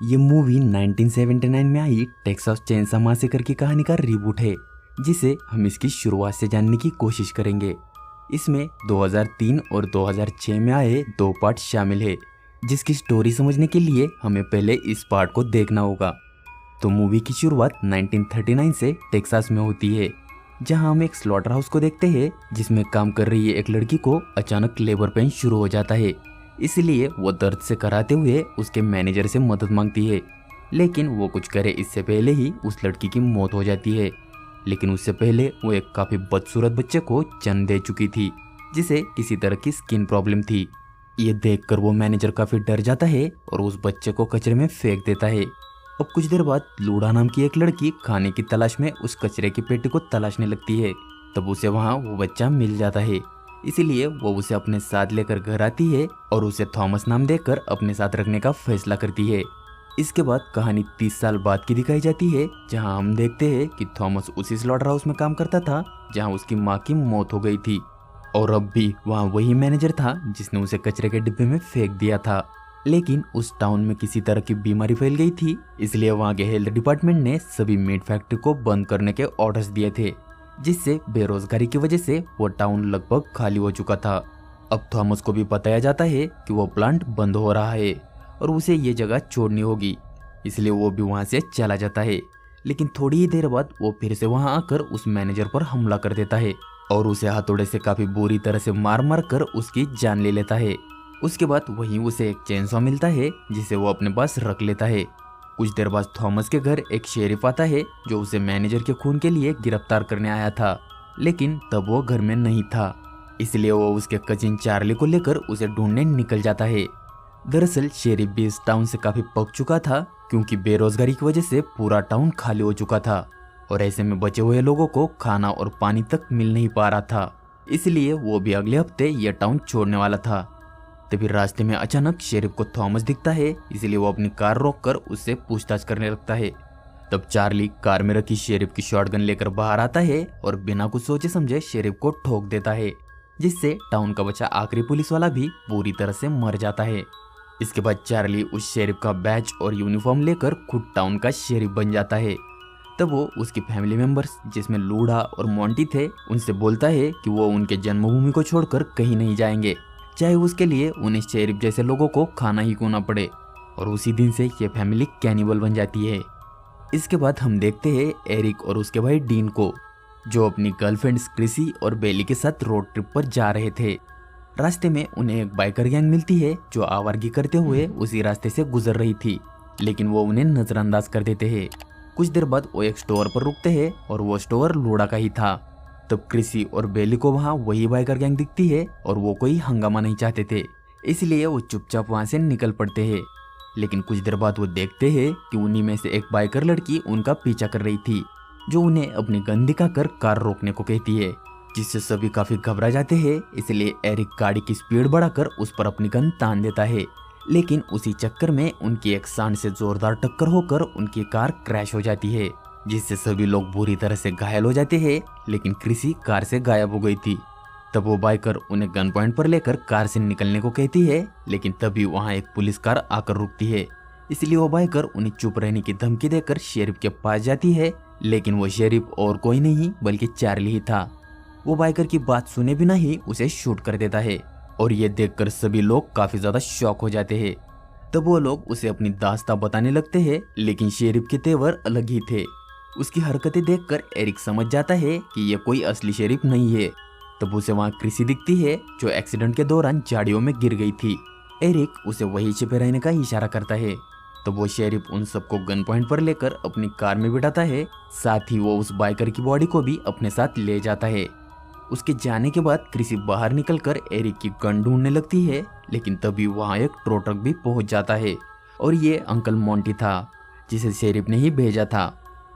ये मूवी 1979 में आई Texas chainsaw massacre की कहानी का रीबूट है, जिसे हम इसकी शुरुआत से जानने की कोशिश करेंगे। इसमें 2003 और 2006 में आए 2 पार्ट शामिल है, जिसकी स्टोरी समझने के लिए हमें पहले इस पार्ट को देखना होगा। तो मूवी की शुरुआत 1939 से टेक्सास में होती है, जहां हम एक स्लॉटर हाउस को देखते हैं, जिसमें काम कर रही एक लड़की को अचानक लेबर पेन शुरू हो जाता है। इसलिए वो दर्द से कराते हुए उसके मैनेजर से मदद मांगती है, लेकिन वो कुछ करे इससे पहले ही उस लड़की की मौत हो जाती है। लेकिन उससे पहले वो एक काफी बदसूरत बच्चे को जन्म दे चुकी थी, जिसे किसी तरह की स्किन प्रॉब्लम थी। ये देखकर वो मैनेजर काफी डर जाता है और उस बच्चे को कचरे में फेंक देता है। अब कुछ देर बाद लूडा नाम की एक लड़की खाने की तलाश में उस कचरे की पेटी को तलाशने लगती है। तब उसे वहाँ वो बच्चा मिल जाता है, इसीलिए वो उसे अपने साथ लेकर घर आती है और उसे थॉमस नाम देकर अपने साथ रखने का फैसला करती है। इसके बाद कहानी 30 साल बाद की दिखाई जाती है, जहां हम देखते हैं कि थॉमस उसी स्लॉटर हाउस में काम करता था जहां उसकी मां की मौत हो गई थी, और अब भी वहां वही मैनेजर था जिसने उसे कचरे के डिब्बे में फेंक दिया था। लेकिन उस टाउन में किसी तरह की बीमारी फैल गई थी, इसलिए वहां के हेल्थ डिपार्टमेंट ने सभी मीट फैक्ट्री को बंद करने के ऑर्डर्स दिए थे, जिससे बेरोजगारी की वजह से वो टाउन लगभग खाली हो चुका था। अब थॉमस को भी बताया जाता है कि वो प्लांट बंद हो रहा है और उसे ये जगह छोड़नी होगी, इसलिए वो भी वहां से चला जाता है। लेकिन थोड़ी ही देर बाद वो फिर से वहां आकर उस मैनेजर पर हमला कर देता है और उसे हथौड़े से काफी बुरी तरह से मार मार कर उसकी जान ले लेता है। उसके बाद वहीं उसे एक चेनसॉ मिलता है, जिसे वो अपने पास रख लेता है। कुछ देर बाद थॉमस के घर एक शेरिफ आता है, जो उसे मैनेजर के खून के लिए गिरफ्तार करने आया था, लेकिन तब वो घर में नहीं था, इसलिए वो उसके कजिन चार्ली को लेकर उसे ढूंढने निकल जाता है। दरअसल शेरिफ भी इस टाउन से काफी पक चुका था, क्योंकि बेरोजगारी की वजह से पूरा टाउन खाली हो चुका था और ऐसे में बचे हुए लोगों को खाना और पानी तक मिल नहीं पा रहा था। इसलिए वो भी अगले हफ्ते यह टाउन छोड़ने वाला था। तभी रास्ते में अचानक शेरिफ को थॉमस दिखता है, इसलिए वो अपनी कार रोककर उससे पूछताछ करने लगता है। तब चार्ली कार में रखी शेरिफ की शॉटगन लेकर बाहर आता है और बिना कुछ सोचे समझे शेरिफ को ठोक देता है, जिससे टाउन का बचा आखिरी पुलिस वाला भी पूरी तरह से मर जाता है। इसके बाद चार्ली उस शेरिफ का बैच और यूनिफॉर्म लेकर खुद टाउन का शेरिफ बन जाता है। तब वो उसकी फैमिली मेंबर्स, जिसमें लूडा और मोंटी थे, उनसे बोलता है कि वो उनके जन्मभूमि को छोड़कर कहीं नहीं जाएंगे, चाहे उसके लिए उन्हें शेरिफ जैसे लोगों को खाना ही क्यों ना पड़े। और उसी दिन से ये फैमिली कैनिबल बन जाती है। इसके बाद हम देखते हैं एरिक और उसके भाई डीन को, जो अपनी गर्लफ्रेंड्स क्रिसी और बेली के साथ रोड ट्रिप पर जा रहे थे। रास्ते में उन्हें एक बाइकर गैंग मिलती है, जो आवारगी करते हुए उसी रास्ते से गुजर रही थी, लेकिन वो उन्हें नजरअंदाज कर देते हैं। कुछ देर बाद वो एक स्टोर पर रुकते हैं और वो स्टोर लूडा का ही था। तब क्रिसी और बेली को वहाँ वही बाइकर गैंग दिखती है और वो कोई हंगामा नहीं चाहते थे, इसलिए वो चुपचाप वहाँ से निकल पड़ते हैं। लेकिन कुछ देर बाद वो देखते हैं कि उन्हीं में से एक बाइकर लड़की उनका पीछा कर रही थी, जो उन्हें अपनी गन दिखाकर कार रोकने को कहती है, जिससे सभी काफी घबरा जाते हैं। इसलिए एरिक गाड़ी की स्पीड बढ़ाकर उस पर अपनी गन तान देता है, लेकिन उसी चक्कर में उनकी एक सांड से जोरदार टक्कर होकर उनकी कार क्रैश हो जाती है, जिससे सभी लोग बुरी तरह से घायल हो जाते हैं। लेकिन क्रिसी कार से गायब हो गई थी। तब वो बाइकर उन्हें गन पॉइंट पर लेकर कार से निकलने को कहती है, लेकिन तभी वहाँ एक पुलिस कार आकर रुकती है। इसलिए वो बाइकर उन्हें चुप रहने की धमकी देकर शेरिफ के पास जाती है, लेकिन वो शेरिफ और कोई नहीं बल्कि चार्ली ही था। वो बाइकर की बात सुने बिना ही उसे शूट कर देता है और ये देखकर सभी लोग काफी ज्यादा शॉक हो जाते हैं। तब वो लोग उसे अपनी दास्तां बताने लगते हैं, लेकिन शेरिफ के तेवर अलग ही थे। उसकी हरकतें देखकर एरिक समझ जाता है कि ये कोई असली शेरिफ नहीं है। तब उसे वहाँ क्रिसी दिखती है, जो एक्सीडेंट के दौरान झाड़ियों में गिर गई थी। एरिक उसे वहीं छिपे रहने का इशारा करता है। तब वो शेरिफ उन सबको गन पॉइंट पर लेकर अपनी कार में बिठाता है, साथ ही वो उस बाइकर की बॉडी को भी अपने साथ ले जाता है। उसके जाने के बाद क्रिसी बाहर निकलकर एरिक की गन ढूंढने लगती है, लेकिन तभी वहाँ एक टो ट्रक भी पहुंच जाता है और ये अंकल मोंटी था, जिसे शेरिफ ने ही भेजा था।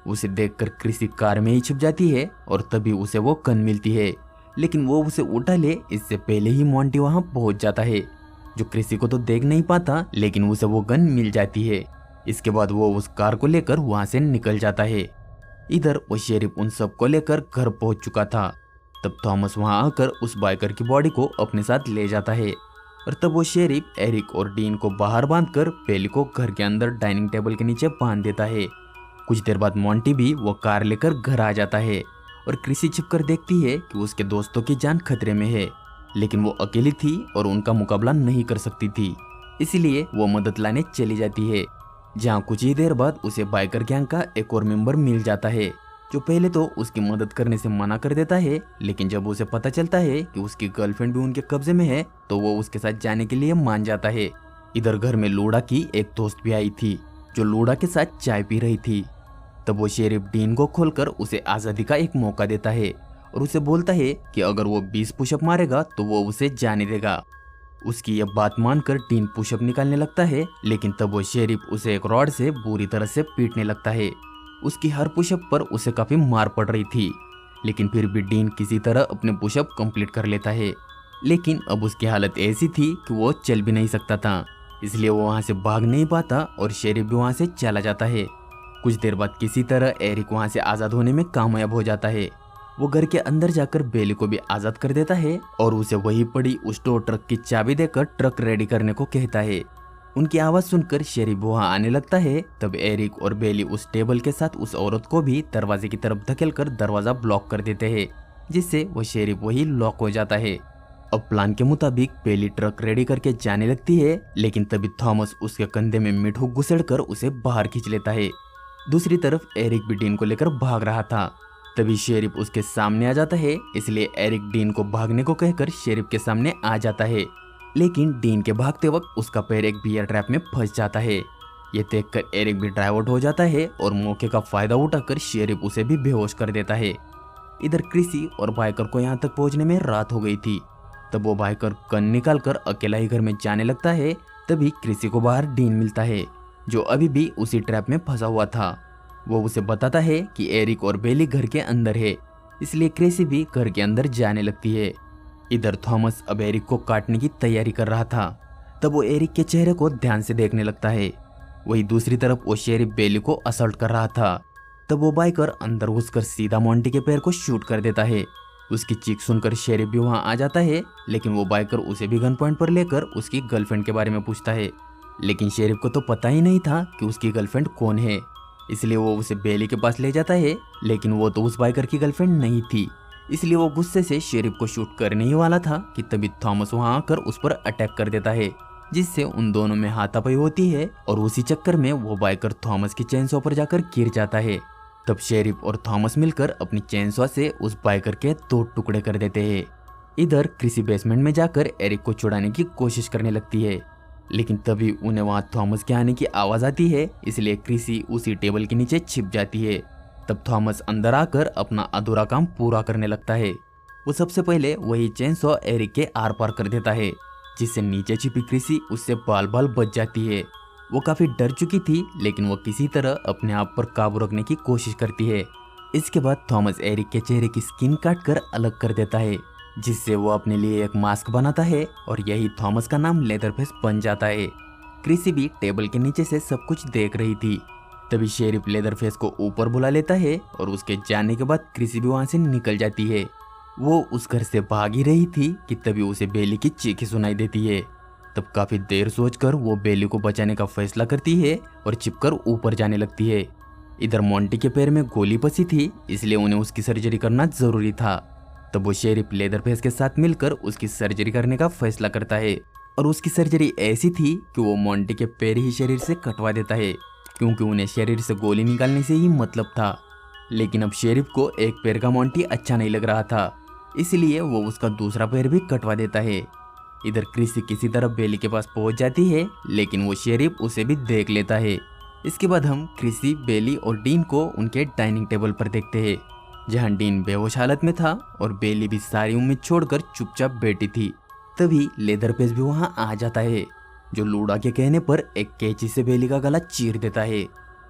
उसे देखकर क्रिसी कार में ही छिप जाती है और तभी उसे वो गन मिलती है, लेकिन वो उसे उठा ले इससे पहले ही मोंटी वहाँ पहुंच जाता है, जो क्रिसी को तो देख नहीं पाता, लेकिन उसे वो गन मिल जाती है। इसके बाद वो उस कार को लेकर वहाँ से निकल जाता है। इधर वो शेरिफ उन सबको लेकर घर पहुंच चुका था। तब थॉमस वहां आकर उस बाइकर की बॉडी को अपने साथ ले जाता है। और तब वो शेरिफ एरिक और डीन को बाहर बांधकर बेली को घर के अंदर डाइनिंग टेबल के नीचे बांध देता है। कुछ देर बाद मोंटी भी वो कार लेकर घर आ जाता है और क्रिसी छिपकर देखती है कि उसके दोस्तों की जान खतरे में है, लेकिन वो अकेली थी और उनका मुकाबला नहीं कर सकती थी, इसलिए वो मदद लाने चली जाती है। जहाँ कुछ ही देर बाद उसे बाइकर गैंग का एक और मेंबर मिल जाता है, जो पहले तो उसकी मदद करने से मना कर देता है, लेकिन जब उसे पता चलता है कि उसकी गर्लफ्रेंड भी उनके कब्जे में है तो वो उसके साथ जाने के लिए मान जाता है। इधर घर में लूडा की एक दोस्त भी आई थी, जो लूडा के साथ चाय पी रही थी। तब वो शेरिफ डीन को खोलकर उसे आज़ादी का एक मौका देता है और उसे बोलता है कि अगर वो 20 पुशअप मारेगा तो वो उसे जाने देगा। उसकी यह बात मानकर डीन पुशअप निकालने लगता है, लेकिन तब वो शेरिफ उसे एक रॉड से बुरी तरह से पीटने लगता है। उसकी हर पुशअप पर उसे काफी मार पड़ रही थी, लेकिन फिर भी डीन किसी तरह अपने पुशअप कंप्लीट कर लेता है। लेकिन अब उसकी हालत ऐसी थी कि वो चल भी नहीं सकता था, इसलिए वो वहां से भाग नहीं पाता और शेरिफ भी वहां से चला जाता है। कुछ देर बाद किसी तरह एरिक वहां से आजाद होने में कामयाब हो जाता है। वो घर के अंदर जाकर बेली को भी आजाद कर देता है और उसे वही पड़ी उस टो ट्रक की चाबी देकर ट्रक रेडी करने को कहता है। उनकी आवाज सुनकर शेरिफ वहां आने लगता है। तब एरिक और बेली उस टेबल के साथ उस औरत को भी दरवाजे की तरफ धकेलकर दरवाजा ब्लॉक कर देते हैं, जिससे वो शेरिफ वही लॉक हो जाता है। अब प्लान के मुताबिक बेली ट्रक रेडी करके जाने लगती है, लेकिन तभी थॉमस उसके कंधे में मिठू घुसेड़कर उसे बाहर खींच लेता है। दूसरी तरफ एरिक भी डीन को लेकर भाग रहा था। तभी शेरिफ उसके सामने आ जाता है, इसलिए एरिक डीन को भागने को कहकर शेरिफ के सामने आ जाता है, लेकिन डीन के भागते वक्त उसका पैर एक बियर ट्रैप में फंस जाता है। ये देखकर एरिक भी ड्राइव आउट हो जाता है और मौके का फायदा उठाकर शेरिफ उसे भी बेहोश कर देता है। इधर क्रिसी और बाइकर को यहाँ तक पहुँचने में रात हो गई थी। तब वो बाइकर गन निकालकर अकेला ही घर में जाने लगता है। तभी क्रिसी को बाहर डीन मिलता है, जो अभी भी उसी ट्रैप में फंसा हुआ था। वो उसे बताता है कि एरिक और बेली घर के अंदर है, इसलिए क्रिसी भी घर के अंदर जाने लगती है। इधर थॉमस अब एरिक को काटने की तैयारी कर रहा था। तब वो एरिक के चेहरे को ध्यान से देखने लगता है। वही दूसरी तरफ वो शेरिफ बेली को असल्ट कर रहा था। तब वो बाइकर अंदर घुसकर सीधा मोंटी के पैर को शूट कर देता है। उसकी चीख सुनकर शेरिफ भी वहां आ जाता है, लेकिन वो बाइकर उसे भी गन पॉइंट पर लेकर उसकी गर्लफ्रेंड के बारे में पूछता है। लेकिन शेरिफ को तो पता ही नहीं था कि उसकी गर्लफ्रेंड कौन है, इसलिए वो उसे बेली के पास ले जाता है, लेकिन वो तो उस बाइकर की गर्लफ्रेंड नहीं थी। इसलिए वो गुस्से से शेरिफ को शूट करने ही वाला था कि तभी थॉमस वहां आकर उस पर अटैक कर देता है, जिससे उन दोनों में हाथापाई होती है और उसी चक्कर में वो बाइकर थॉमस की चेनसॉ पर जाकर गिर जाता है। तब शेरिफ और थॉमस मिलकर अपनी चेनसॉ से उस बाइकर के 2 टुकड़े कर देते हैं। इधर क्रिसी बेसमेंट में जाकर एरिक को छुड़ाने की कोशिश करने लगती है, लेकिन तभी उन्हें वहां थॉमस के आने की आवाज आती है, इसलिए क्रिसी उसी टेबल के नीचे छिप जाती है। तब थॉमस अंदर आकर अपना अधूरा काम पूरा करने लगता है। वो सबसे पहले वही चेनसॉ एरिक के आर पार कर देता है, जिससे नीचे छिपी क्रिसी उससे बाल बाल बच जाती है। वो काफी डर चुकी थी, लेकिन वो किसी तरह अपने आप पर काबू रखने की कोशिश करती है। इसके बाद थॉमस एरिक के चेहरे की स्किन काटकर अलग कर देता है, जिससे वो अपने लिए एक मास्क बनाता है और यही थॉमस का नाम लेदरफेस बन जाता है। क्रिसी भी टेबल के नीचे से सब कुछ देख रही थी। तभी शेरिफ लेदरफेस को ऊपर बुला लेता है और उसके जाने के बाद क्रिसी भी वहां से निकल जाती है। वो उस घर से भाग ही रही थी कि तभी उसे बेली की चीखें सुनाई देती है। तब काफी देर सोचकर वो बेली को बचाने का फैसला करती है और छिपकर ऊपर जाने लगती है। इधर मोंटी के पैर में गोली फंसी थी, इसलिए उन्हें उसकी सर्जरी करना जरूरी था। तब वो शेरिफ लेदरफेस के साथ मिलकर उसकी सर्जरी करने का फैसला करता है और उसकी सर्जरी ऐसी थी कि वो मोंटी के पैर ही शरीर से कटवा देता है, क्योंकि उन्हें शरीर से गोली निकालने से ही मतलब था। लेकिन अब शेरिफ को एक पैर का मोंटी अच्छा नहीं लग रहा था, इसलिए वो उसका दूसरा पैर भी कटवा देता है। इधर क्रिसी किसी तरह बेली के पास पहुंच जाती है, लेकिन वो शेरिफ उसे भी देख लेता है। इसके बाद हम क्रिसी, बेली और डीन को उनके डाइनिंग टेबल पर देखते हैं, जहां डीन बेहोश हालत में था और बेली भी सारी उम्मीद छोड़कर चुपचाप बैठी थी। तभी लेदरफेस भी वहां आ जाता है, जो लूडा के कहने पर एक कैंची से बेली का गला चीर देता है,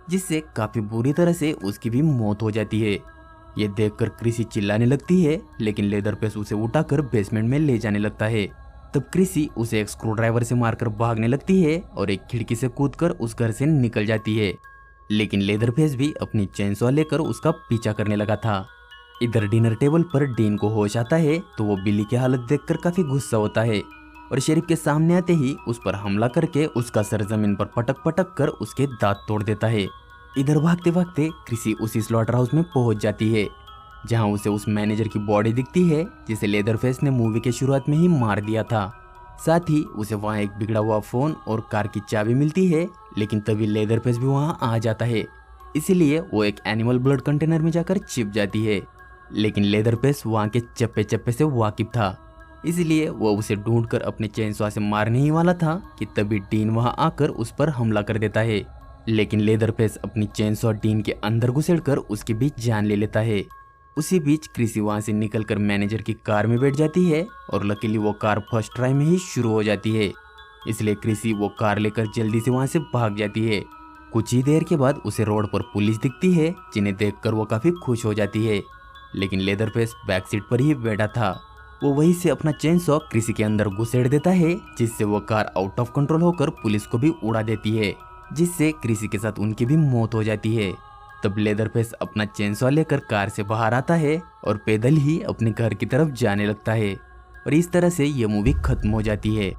जिससे काफी बुरी तरह से उसकी भी मौत हो जाती है। ये देखकर क्रिसी चिल्लाने लगती है, लेकिन लेदरफेस उसे उठाकर बेसमेंट में ले जाने लगता है। तब क्रिसी उसे एक स्क्रू ड्राइवर से मारकर भागने लगती है और एक खिड़की से कूदकर उस घर से निकल जाती है, लेकिन लेदरफेस भी अपनी चेनसॉ लेकर उसका पीछा करने लगा था। इधर डिनर टेबल पर डीन को होश आता है, तो वो बिली की हालत देखकर काफी गुस्सा होता है, और शेरिफ के सामने आते ही उस पर हमला करके उसका सर जमीन पर पटक पटक कर उसके दांत तोड़ देता है। इधर भागते भागते क्रिसी उसी स्लॉटर हाउस में पहुंच जाती है जहां उसे उस मैनेजर की बॉडी दिखती है जिसे लेदरफेस ने मूवी के शुरुआत में ही मार दिया था। साथ ही उसे वहां एक बिगड़ा हुआ फोन और कार की चाबी मिलती है, लेकिन तभी लेदरफेस भी वहां आ जाता है। इसीलिए वो एक एनिमल ब्लड कंटेनर में जाकर छिप जाती है, लेकिन लेदरफेस वहां के चप्पे चप्पे से वाकिफ था। इसलिए वो उसे ढूंढकर अपने चेनसॉ से मारने ही वाला था कि तभी डीन वहां आकर उस पर हमला कर देता है, लेकिन लेदरफेस अपनी चेनसॉ डीन के अंदर घुसेड़कर उसके बीच जान ले लेता है। उसी बीच क्रिसी वहां से निकलकर मैनेजर की कार में बैठ जाती है और लकीली वो कार फर्स्ट ट्राई में ही शुरू हो जाती है। इसलिए क्रिसी वो कार लेकर जल्दी से वहां से भाग जाती है। कुछ ही देर के बाद उसे रोड पर पुलिस दिखती है, जिन्हें देखकर वो काफी खुश हो जाती है, लेकिन लेदरफेस बैक सीट पर ही बैठा था। वो वहीं से अपना चेनसॉ क्रिसी के अंदर घुसेड़ देता है, जिससे वो कार आउट ऑफ कंट्रोल होकर पुलिस को भी उड़ा देती है, जिससे क्रिसी के साथ उनकी भी मौत हो जाती है। तब लेदरफेस अपना चेनसॉ लेकर कार से बाहर आता है और पैदल ही अपने घर की तरफ जाने लगता है और इस तरह से ये मूवी खत्म हो जाती है।